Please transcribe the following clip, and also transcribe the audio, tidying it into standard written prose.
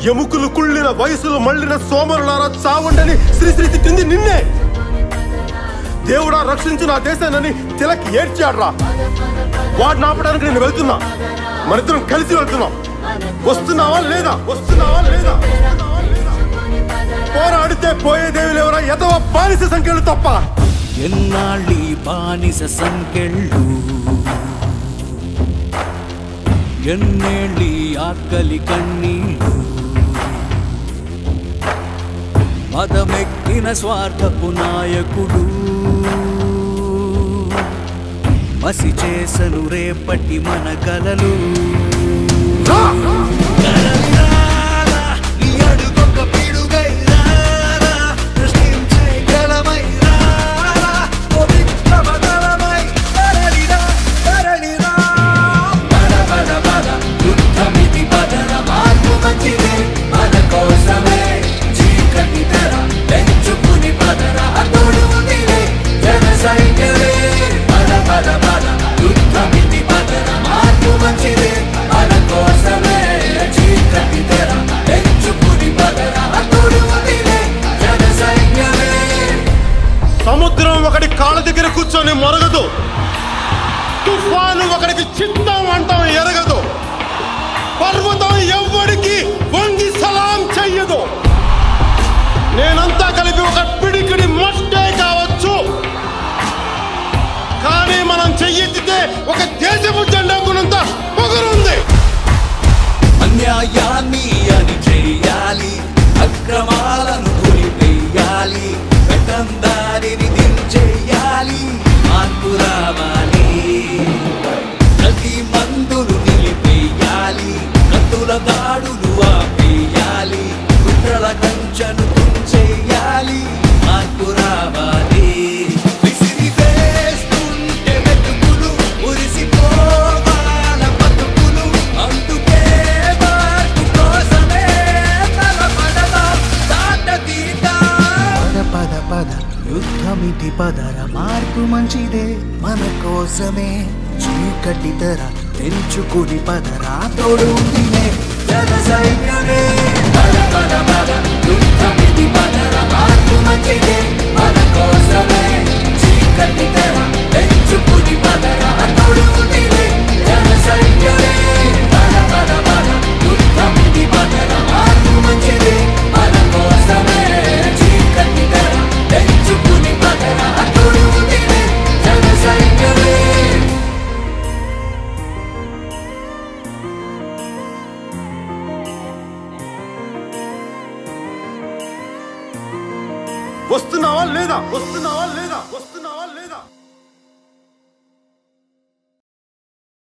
ఎముకలు కుళ్ళిన వయసులు మళ్ళిన సోమరులారా చావండని శ్రీశ్రీ తిట్టింది నిన్నే. దేవుడా రక్షించు నా దేశాన్ని తిలక్ ఏడ్చాడ్రా. వాడిని ఆపడానికి నేను వెళ్తున్నా. మనిద్దరం కలిసి వెళ్తున్నాం. వస్తున్నావా లేదా? పోరాడితే పోయేదేవి లేవరా ఎదవ బానిస సంఖ్యలు తప్ప. ఎన్నాళ్ళీ బానిస సంఖ్యలు, ఎన్నేళ్ళీ ఆకలి కన్నీళ్ళు, మదమెక్కిన స్వార్థపు నాయకుడు మసి చేసను రేపటి మన కలలు. సముద్రం ఒకటి కాళ్ళ దగ్గర కూర్చొని మొరగదు. తుఫాను ఒకడికి చిత్తం అంటాం ఎరగదు. పర్వతం ఎవ్వడికి వంగి సలాం చెయ్యదు. నేనంతా కలిపి ఒక పిడికిడి మట్టే కావచ్చు, కానీ మనం చెయ్యెత్తితే ఒక దేశపు జెండా గుణంత పొగరుంది. అన్యాయాన్ని అని చెయ్యాలి, అక్రమాలను కొలిపేయాలి, దారిని దించేయాలి, మార్పు రావాలి. ప్రతి మందులు నిలిపేయాలి, కత్తుల దాడులు ఆపేయాలి, కుట్రల కంచెను తుంచేయాలి, మార్పు రావాలి. విసిరి వేస్తుంటే వెతుకులు ఉరిసిపోవాల బతుకులు, అందుకే మార్పు కోసమే తలపడదా దాటతీతా. పద పద యుద్ధమితి పదర, మార్పు మంచిదే మన కోసమే. చీకటి తెర తెంచుకుని పదరా, తోడు ఉందిలే జన సైన్యమే. పద పద పద యుద్ధమితి పదర, మార్పు మంచిదే మన కోసమే. చీకటి తెర తెంచుకుని పదరా, తోడు ఉందిలే జన సైన్యమే. పద పద పద యుద్ధమితి పదర, మార్పు మంచిదే మన కోసమే. చీకటి తెర తెంచుకుని పదరా, తోడు ఉందిలే జన సైన్యమే. వస్తున్నావా లేదా?